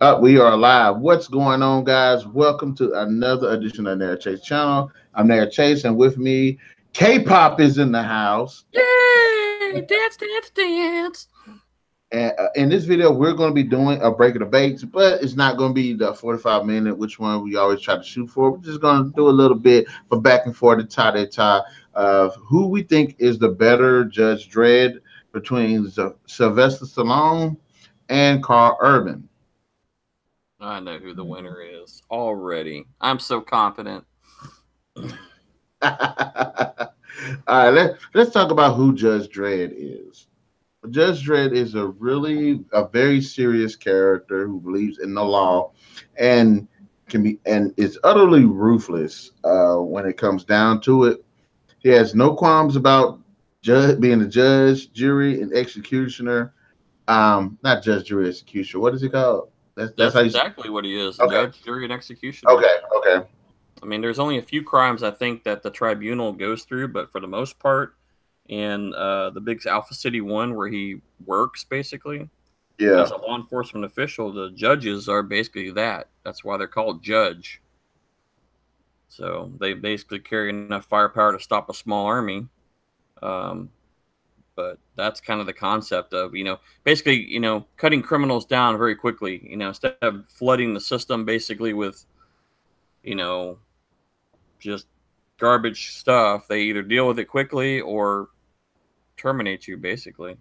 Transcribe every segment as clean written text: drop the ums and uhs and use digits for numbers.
We are live. What's going on, guys? Welcome to another edition of Narik Chase channel. I'm Narik Chase, and with me, K-pop is in the house. Yay! Dance, dance, dance! And in this video, we're going to be doing a break of debates, but it's not going to be the 45-minute, which one we always try to shoot for. We're just going to do a little bit for back and forth, tie of who we think is the better Judge Dredd between Sylvester Stallone and Karl Urban. I know who the winner is already. I'm so confident. All right, let's talk about who Judge Dredd is. Judge Dredd is a very serious character who believes in the law and is utterly ruthless when it comes down to it. He has no qualms about being a judge, jury, and executioner. Not judge, jury, executioner. What is it called? That's exactly what he is. Okay. Judge, jury, and executioner. Okay. I mean, there's only a few crimes I think that the tribunal goes through, but for the most part, in the big Alpha City one where he works, basically, Yeah. as a law enforcement official, the judges are basically that. That's why they're called judge. So they basically carry enough firepower to stop a small army. But that's kind of the concept of, basically, cutting criminals down very quickly, instead of flooding the system basically with, just garbage stuff. They either deal with it quickly or terminate you, basically.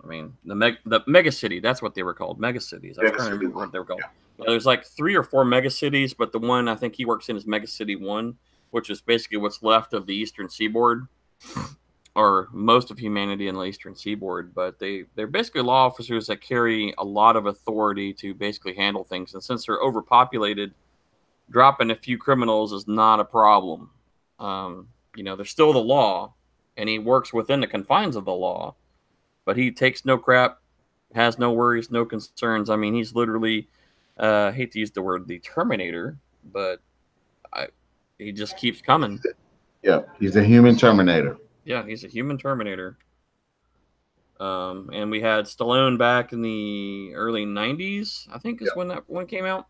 I mean, the mega city, that's what they were called, mega cities. I was trying to remember what they were called. Yeah. There's like 3 or 4 mega cities, but the one I think he works in is Mega City 1, which is basically what's left of the Eastern Seaboard, or most of humanity in the Eastern Seaboard. But they're basically law officers that carry a lot of authority to basically handle things. And since they're overpopulated, dropping a few criminals is not a problem. They're still the law, and he works within the confines of the law, but he takes no crap, has no worries, no concerns. I mean, he's literally, I hate to use the word the Terminator, but he just keeps coming. Yeah, he's a human Terminator. Yeah, he's a human Terminator. And we had Stallone back in the early 90s, I think is when that one came out.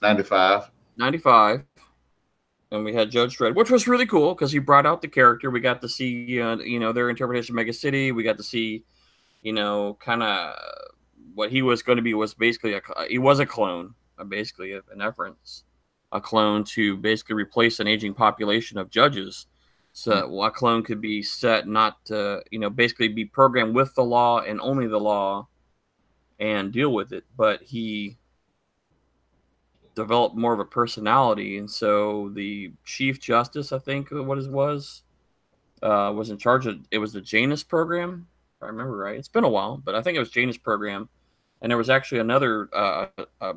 95. And we had Judge Dredd, which was really cool because he brought out the character. We got to see, their interpretation of Mega City. We got to see, kind of what he was going to be was basically he was a clone, basically an efference, a clone to basically replace an aging population of judges. So a clone could be set not to, basically be programmed with the law and only the law and deal with it. But he developed more of a personality, and so the Chief Justice, I think what it was in charge of it. Was the Janus program, if I remember right. It's been a while, but I think it was Janus program. And there was actually another,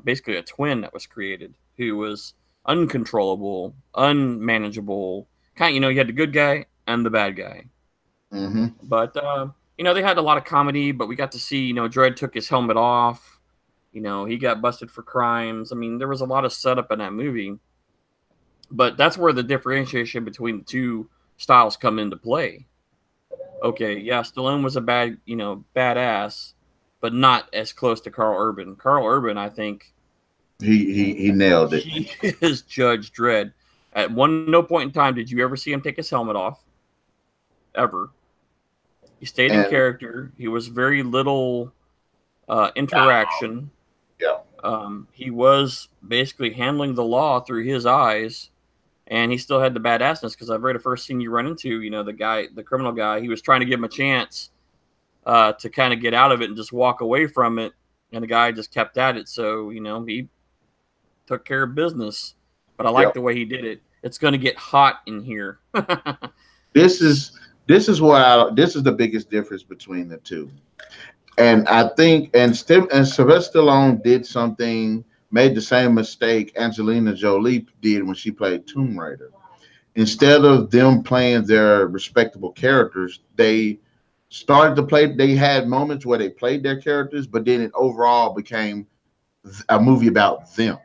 basically a twin that was created who was uncontrollable, unmanageable. You had the good guy and the bad guy. Mm-hmm. But they had a lot of comedy. But we got to see, Dredd took his helmet off. He got busted for crimes. I mean, there was a lot of setup in that movie. But that's where the differentiation between the two styles come into play. Okay, yeah, Stallone was a badass, but not as close to Karl Urban. Karl Urban, I think, he nailed it. He is Judge Dredd. At no point in time did you ever see him take his helmet off. Ever. He stayed in character. He was very little interaction. Yeah. He was basically handling the law through his eyes, and he still had the badassness, because I've read the first scene you run into, the criminal guy, he was trying to give him a chance to kind of get out of it and just walk away from it, and the guy just kept at it. So, he took care of business. But I like the way he did it. It's going to get hot in here. This is the biggest difference between the two. And I think, and Sylvester Stallone made the same mistake Angelina Jolie did when she played Tomb Raider. Instead of them playing their respectable characters, they had moments where they played their characters, but then it overall became a movie about them.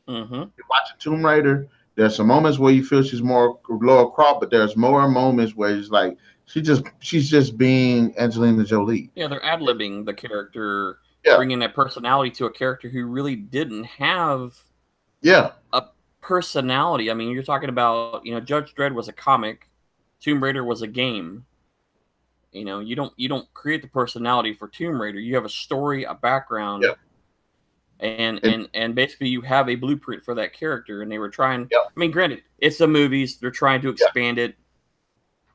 Mm-hmm. You're watching Tomb Raider, there's some moments where you feel she's more lower crop, but there's more moments where it's like she's just being Angelina Jolie. Yeah, they're ad-libbing the character Yeah. bringing that personality to a character who really didn't have Yeah. a personality. I mean, you're talking about, Judge Dredd was a comic, Tomb Raider was a game. You don't create the personality for Tomb Raider. You have a story, a background, Yeah. and basically you have a blueprint for that character. And they were trying. Yeah. I mean, granted, it's the movies. They're trying to Yeah. expand it,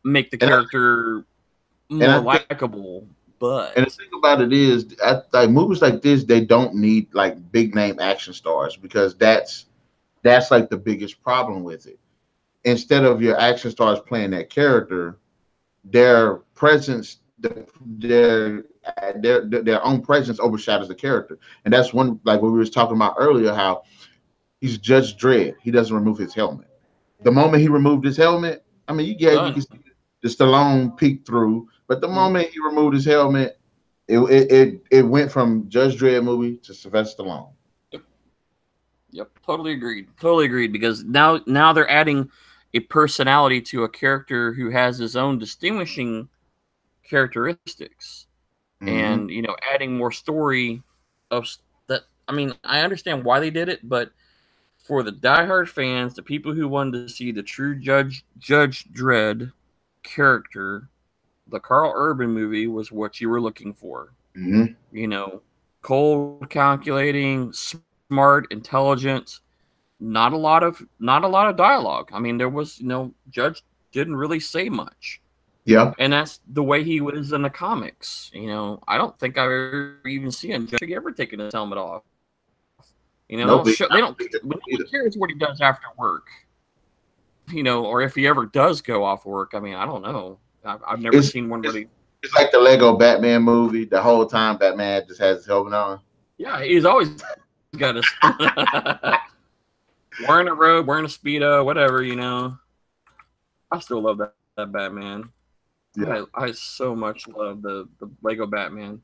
make the And character more likable. And the But thing about it is, like movies like this, they don't need like big name action stars, because that's like the biggest problem with it. Instead of your action stars playing that character, their presence, their own presence overshadows the character. And that's one, like what we was talking about earlier, how he's Judge Dredd. He doesn't remove his helmet. The moment he removed his helmet, I mean, you can see the Stallone peek through, but the moment he removed his helmet, it went from Judge Dredd movie to Sylvester Stallone. Yep, totally agreed. Totally agreed. Because now they're adding a personality to a character who has his own distinguishing characteristics, Mm-hmm. and adding more story of that. I mean, I understand why they did it, but for the diehard fans, the people who wanted to see the true Judge Dredd character, the Karl Urban movie was what you were looking for. Mm-hmm. Cold, calculating, smart, intelligent. Not a lot of dialogue. I mean, there was Judge didn't really say much. Yeah. And that's the way he was in the comics. I don't think I've ever even seen Judge ever taking his helmet off. Nope. They don't cares what he does after work. Or if he ever does go off work. I mean, I don't know. I've never seen one really. It's like the Lego Batman movie. The whole time Batman just has his helmet on. Yeah, he's always got his wearing a robe, wearing a Speedo, whatever. I still love that Batman. Yeah. I so much love the Lego Batman.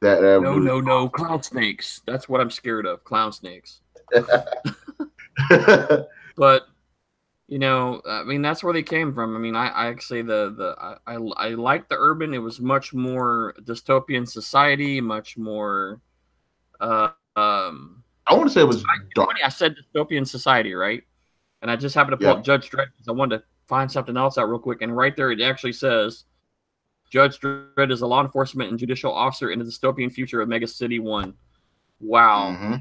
No, clown snakes. That's what I'm scared of. Clown snakes. But I mean, that's where they came from. I mean, I actually I like the Urban. It was much more dystopian society, much more. I want to say it was dark. I said dystopian society, right? And I just happened to pull up Judge Dredd because I wanted to find something else out real quick. And right there, it actually says Judge Dredd is a law enforcement and judicial officer in the dystopian future of Mega City 1. Wow. Mm-hmm.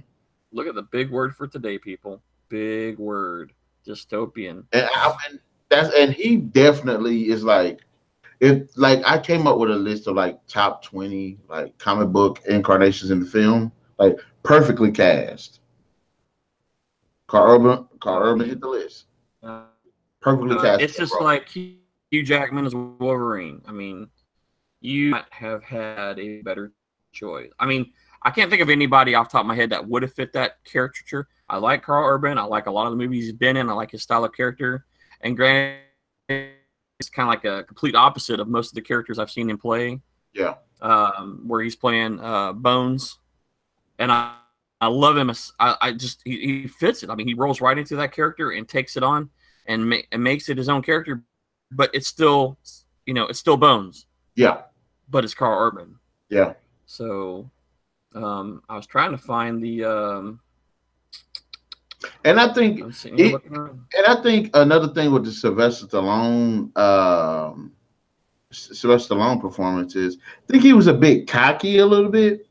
Look at the big word for today, people. Big word. Dystopian. And he definitely is like, I came up with a list of like top 20 like comic book incarnations in the film, like perfectly cast. Karl Urban hit the list. Perfectly cast. It's just like Hugh Jackman as Wolverine. I mean, you might have had a better choice. I mean, I can't think of anybody off the top of my head that would have fit that caricature. I like Karl Urban. I like a lot of the movies he's been in. I like his style of character. And granted, it's kind of like a complete opposite of most of the characters I've seen him play. Yeah. Where he's playing Bones. And I love him. He fits it. I mean, he rolls right into that character and takes it on and makes it his own character. But it's still, it's still Bones. Yeah. But it's Karl Urban. Yeah. So I was trying to find the and I think another thing with the Sylvester Stallone performance is, I think he was a bit cocky a little bit,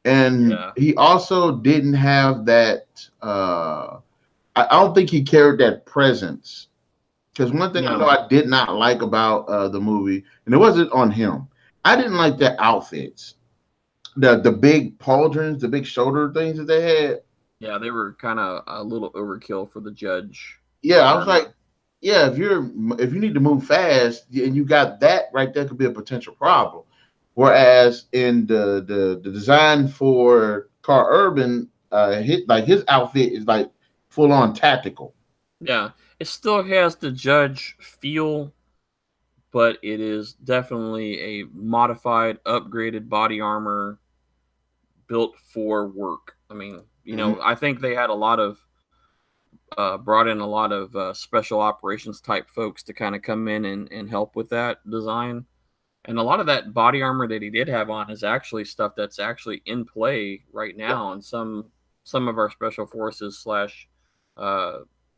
and he also didn't have that. I don't think he carried that presence. Because one thing I know I did not like about the movie, and it wasn't on him, I didn't like their outfits. The big pauldrons, the big shoulder things that they had. Yeah, they were kind of a little overkill for the Judge. Yeah, I was like, if you need to move fast and you got that right there, could be a potential problem. Whereas in the design for Karl Urban, his outfit is like full on tactical. Yeah, it still has the Judge feel, but it is definitely a modified, upgraded body armor built for work. I mean, I think they had a lot of brought in a lot of special operations type folks to kind of come in and help with that design. And a lot of that body armor that he did have on is actually stuff that's actually in play right now in some of our special forces slash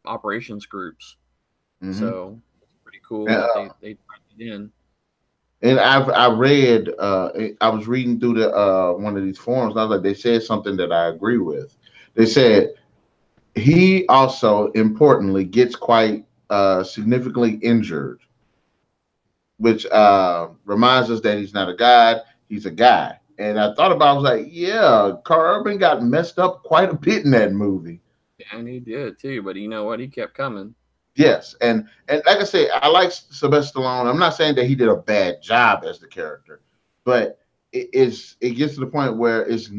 operations groups. Mm-hmm. So it's pretty cool And, that they put it in. and I read I was reading through the one of these forums. And I was like, they said something that I agree with. They said he also importantly gets quite significantly injured, which reminds us that he's not a god, he's a guy. And I thought about it, I was like, yeah, Karl Urban got messed up quite a bit in that movie. And he did too, but you know what? He kept coming. Yes, and like I said, I like Sylvester Stallone. I'm not saying that he did a bad job as the character, but it gets to the point where it's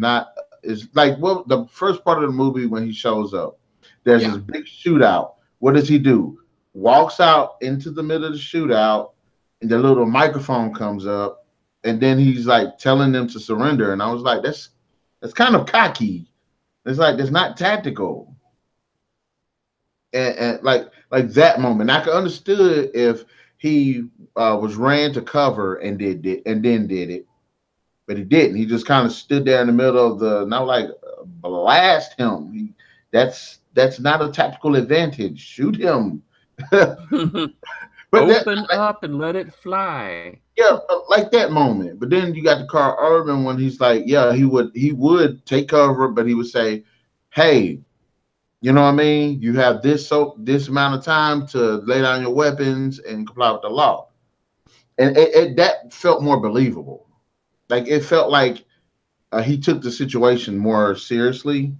like, well, the first part of the movie when he shows up, there's Yeah. this big shootout. What does he do? Walks out into the middle of the shootout, and the little microphone comes up, and then he's like telling them to surrender. And I was like, that's kind of cocky. It's like it's not tactical. And like that moment, I could understood if he was ran to cover and did it and then did it, but he didn't. He just kind of stood there in the middle of the not like blast him. That's not a tactical advantage. Shoot him. but that Open up and let it fly. yeah, like that moment. But then you got the Karl Urban when he's like, yeah, he would take cover, but he would say, hey, you know what I mean? You have this amount of time to lay down your weapons and comply with the law, and that felt more believable. Like it felt like he took the situation more seriously.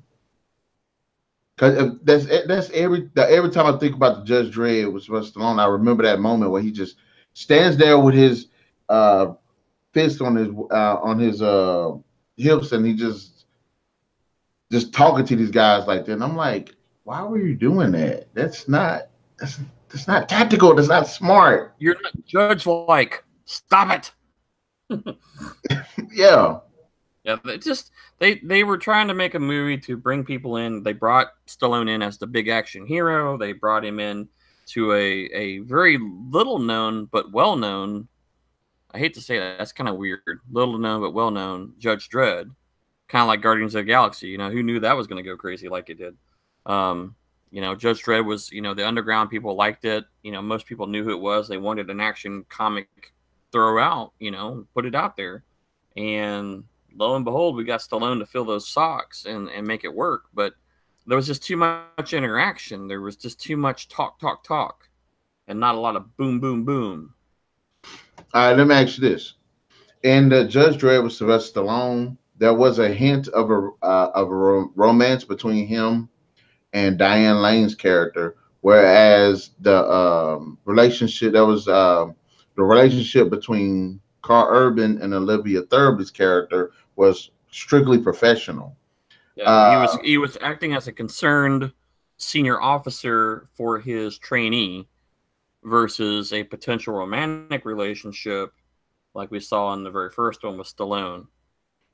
Because that's every time I think about the Judge Dredd with Sylvester Stallone, I remember that moment where he just stands there with his uh, fist on his hips, and he just talking to these guys like that. And I'm like, why were you doing that? That's not tactical. That's not smart. You're not judge like. Stop it. Yeah. Yeah, they were trying to make a movie to bring people in. They brought Stallone in as the big action hero. They brought him in to a very little known but well known. I hate to say that. That's kind of weird. Little known but well known Judge Dredd, kind of like Guardians of the Galaxy. You know, who knew that was going to go crazy like it did? Judge Dredd was, the underground people liked it. Most people knew who it was. They wanted an action comic throw out, put it out there. And lo and behold, we got Stallone to fill those socks and make it work. But there was just too much interaction. There was just too much talk, and not a lot of boom, boom, boom. All right, let me ask you this. In the Judge Dredd with Sylvester Stallone, there was a hint of a romance between him and Diane Lane's character, whereas the relationship that was the relationship between Karl Urban and Olivia Thirlby's character was strictly professional. Yeah, he was acting as a concerned senior officer for his trainee versus a potential romantic relationship like we saw in the very first one with Stallone.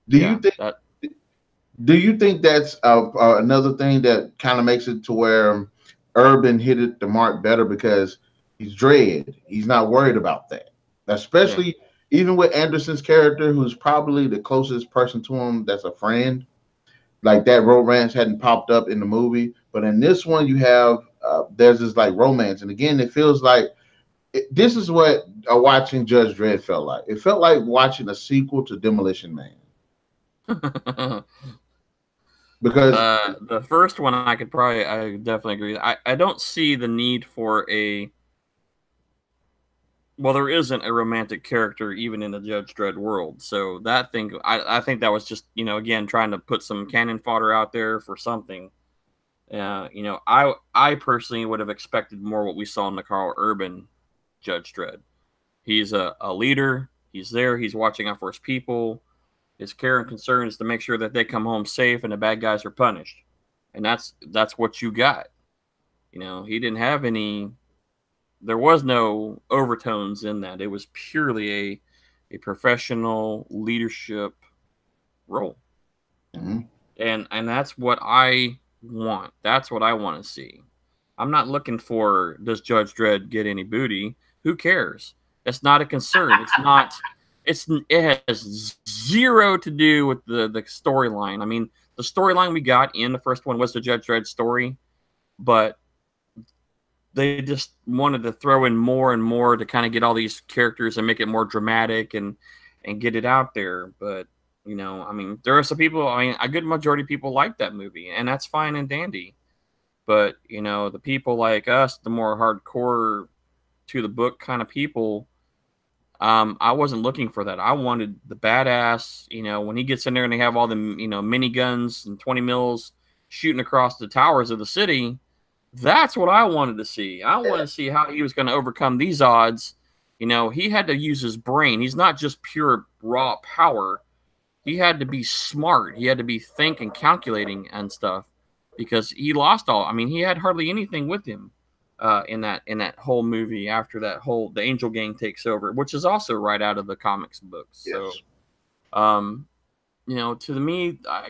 Do you think that's another thing that kind of makes it to where Urban hit it the mark better because he's Dredd. He's not worried about that, especially even with Anderson's character, who's probably the closest person to him that's a friend. Like that romance hadn't popped up in the movie, but in this one, you have there's this like romance, and again, it feels like this is what watching Judge Dredd felt like. It felt like watching a sequel to Demolition Man. Because the first one, I definitely agree. I don't see the need for there isn't a romantic character even in the Judge Dredd world. So that thing, I think that was just, again, trying to put some cannon fodder out there for something. I personally would have expected more what we saw in the Karl Urban Judge Dredd. He's a leader. He's there. He's watching out for his people. His care and concern is to make sure that they come home safe and the bad guys are punished. And that's what you got. He didn't have any. There was no overtones in that. It was purely a professional leadership role. Mm-hmm. And that's what I want. That's what I want to see. I'm not looking for, does Judge Dredd get any booty? Who cares? It's not a concern. It's not it has zero to do with the storyline. I mean, the storyline we got in the first one was the Judge Dredd story, but they just wanted to throw in more and more to kind of get all these characters and make it more dramatic and get it out there. But you know, I mean, there are some people. I mean, a good majority of people like that movie, and that's fine and dandy. But you know, the people like us, the more hardcore to the book kind of people, I wasn't looking for that. I wanted the badass. You know, when he gets in there and they have all the miniguns and 20 mils shooting across the towers of the city. That's what I wanted to see. I wanted to see how he was going to overcome these odds. You know, he had to use his brain. He's not just pure raw power. He had to be smart. He had to be thinking, calculating and stuff, because he lost all. I mean, he had hardly anything with him in that whole movie after the Angel Gang takes over, which is also right out of the comics books. Yes. So, you know, to me, I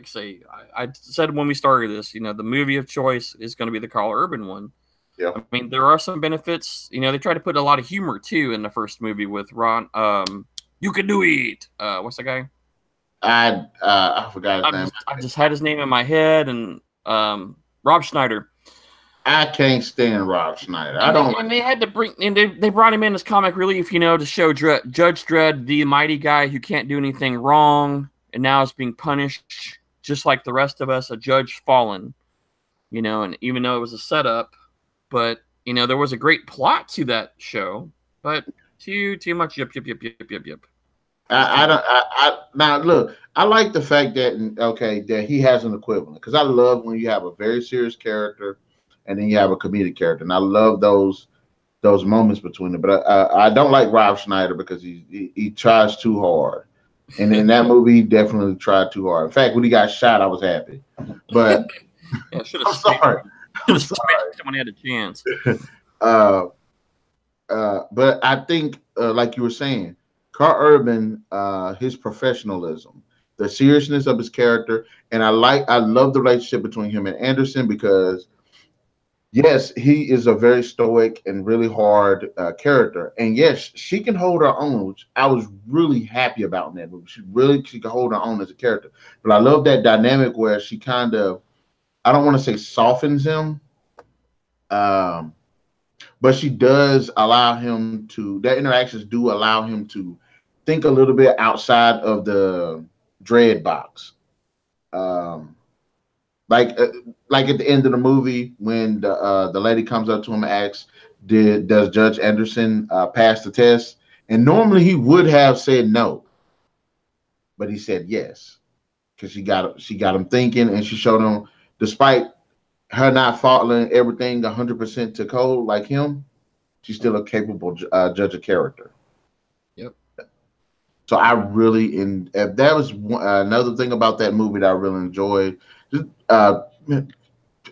said when we started this, you know, the movie of choice is going to be the Karl Urban one. Yeah. I mean, there are some benefits. You know, they try to put a lot of humor too in the first movie with Ron. You can do it. What's that guy? I forgot his name. I just had his name in my head, and Rob Schneider. I can't stand Rob Schneider. I don't. And they had to bring, and they brought him in as comic relief, you know, to show Judge Dredd, the mighty guy who can't do anything wrong. And now it's being punished just like the rest of us, a judge fallen, you know, and even though it was a setup, but, you know, there was a great plot to that show, but too much yip. Now look, I like the fact that he has an equivalent, because I love when you have a very serious character and then you have a comedic character, and I love those moments between them. But I don't like Rob Schneider because he tries too hard. And in that movie, he definitely tried too hard. In fact, when he got shot, I was happy. But yeah, I'm sorry. Someone had a chance. But I think, like you were saying, Karl Urban, his professionalism, the seriousness of his character, and I love the relationship between him and Anderson, because yes, he is a very stoic and really hard character. And yes, she can hold her own, which I was really happy about in that movie. She can hold her own as a character. But I love that dynamic where she kind of, I don't want to say softens him, but she does allow him to, their interactions do allow him to think a little bit outside of the dread box. Like at the end of the movie, when the lady comes up to him and asks, does Judge Anderson pass the test? And normally he would have said no, but he said yes, because she got him thinking, and she showed him, despite her not following everything 100% to code like him, she's still a capable judge of character. Yep. So I really, and if that was another thing about that movie that I really enjoyed.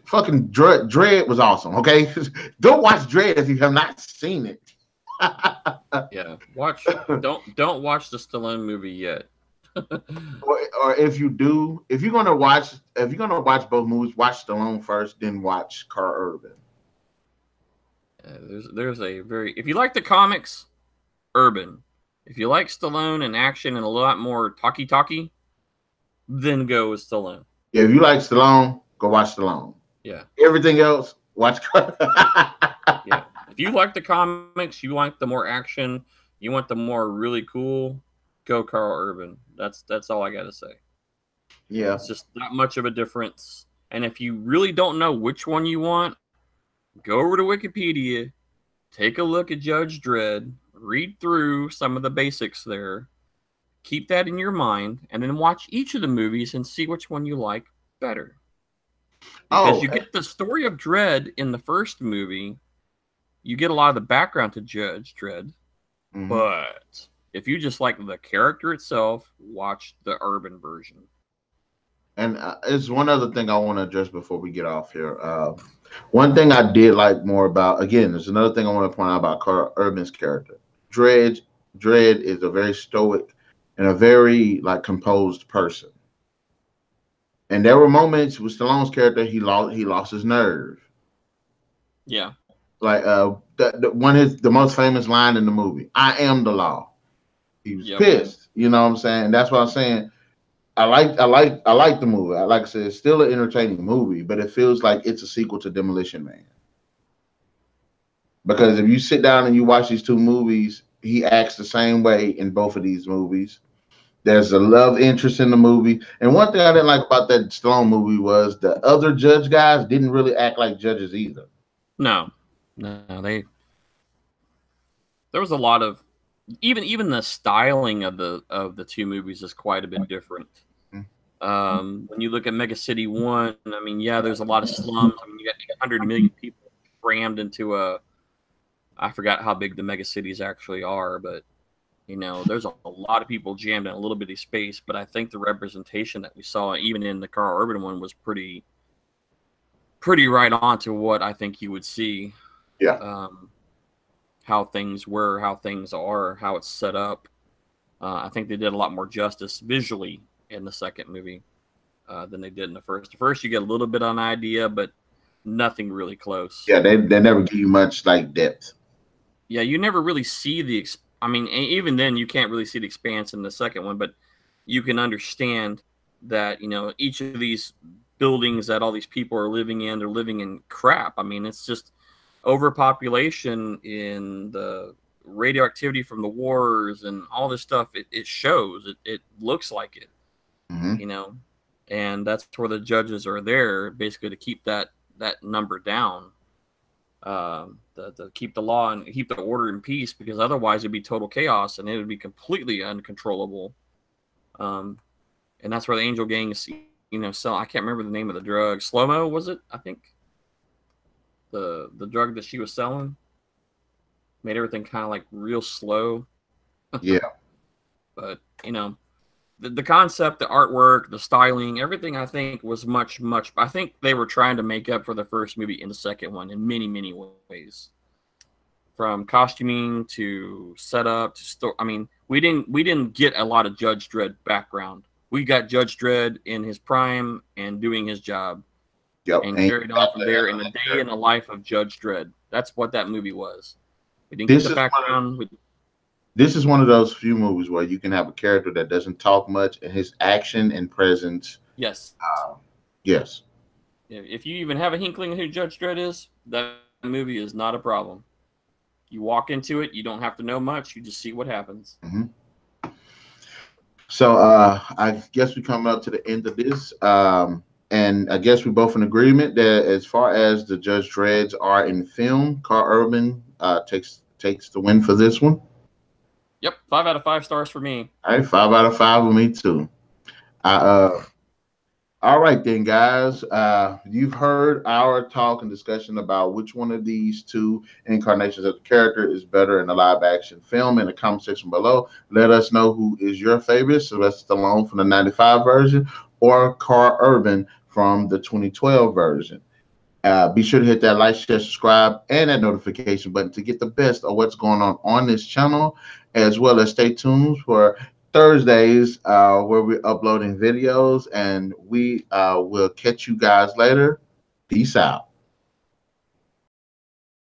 Fucking Dredd was awesome. Okay, don't watch Dredd if you have not seen it. Yeah, don't watch the Stallone movie yet. or if you do, if you're gonna watch both movies, watch Stallone first, then watch Karl Urban. There's a very, if you like the comics, Urban. If you like Stallone and action and a lot more talky, then go with Stallone. Yeah, if you like Stallone, go watch Stallone. Yeah. Everything else, watch. Yeah. If you like the comics, you like the more action, you want the more really cool, go Karl Urban. That's all I gotta say. Yeah. It's just not much of a difference. And if you really don't know which one you want, go over to Wikipedia, take a look at Judge Dredd, read through some of the basics there. Keep that in your mind, and then watch each of the movies and see which one you like better. Because you get the story of Dredd in the first movie, you get a lot of the background to Judge Dredd, but if you just like the character itself, watch the Urban version. And it's one other thing I want to address before we get off here. One thing I did like more about, again, there's another thing I want to point out about Karl Urban's character. Dredd is a very stoic and a very composed person. And there were moments with Stallone's character, he lost his nerve. Yeah. Like the most famous line in the movie, "I am the law." He was pissed. You know what I'm saying? That's what I'm saying. I like the movie. Like I said, it's still an entertaining movie, but it feels like it's a sequel to Demolition Man. Because if you sit down and you watch these two movies, he acts the same way in both of these movies. There's a love interest in the movie. And one thing I didn't like about that Stallone movie was the other judge guys didn't really act like judges either. No, there was a lot of even the styling of the two movies is quite a bit different. When you look at Mega City 1, I mean, yeah, there's a lot of slums. I mean, you got 800 million people crammed into I forgot how big the mega cities actually are, but there's a lot of people jammed in a little bitty space. But I think the representation that we saw, even in the Karl Urban one, was pretty right on to what I think you would see. Yeah. How things were, how things are, how it's set up. I think they did a lot more justice visually in the second movie than they did in the first. The first, you get a little bit of an idea, but nothing really close. Yeah, they never give you much like depth. Yeah, you never really see the. I mean, even then, you can't really see the expanse in the second one, but you can understand that each of these buildings that all these people are living in, they're living in crap. I mean, it's just overpopulation in the radioactivity from the wars and all this stuff. It shows. It looks like it, and that's where the judges are there basically to keep that number down. To keep the law and keep the order in peace, because otherwise it'd be total chaos and it would be completely uncontrollable. And that's where the Angel Gang is, sell. I can't remember the name of the drug. Slow-mo, was it? I think the drug that she was selling made everything kind of like real slow. Yeah. But the concept, the artwork, the styling, everything I think was much. I think they were trying to make up for the first movie in the second one in many ways, from costuming to setup to story. I mean, we didn't get a lot of Judge Dredd background. We got Judge Dredd in his prime and doing his job, and carried on from there in the day in the life of Judge Dredd. That's what that movie was. We didn't get the background. This is one of those few movies where you can have a character that doesn't talk much, and his action and presence. Yes. Yes. If you even have a inkling of who Judge Dredd is, that movie is not a problem. You walk into it, you don't have to know much. You just see what happens. Mm-hmm. So I guess we're coming up to the end of this. And I guess we're both in agreement that as far as the Judge Dredds are in film, Karl Urban takes the win for this one. Yep, 5 out of 5 stars for me. All right, 5 out of 5 with me too. All right then, guys. You've heard our talk and discussion about which one of these two incarnations of the character is better in a live-action film. In the comment section below, let us know who is your favorite: Sylvester Stallone from the '95 version or Karl Urban from the 2012 version. Be sure to hit that like, share, subscribe, and that notification button to get the best of what's going on this channel, as well as stay tuned for Thursdays where we're uploading videos, and we will catch you guys later. Peace out.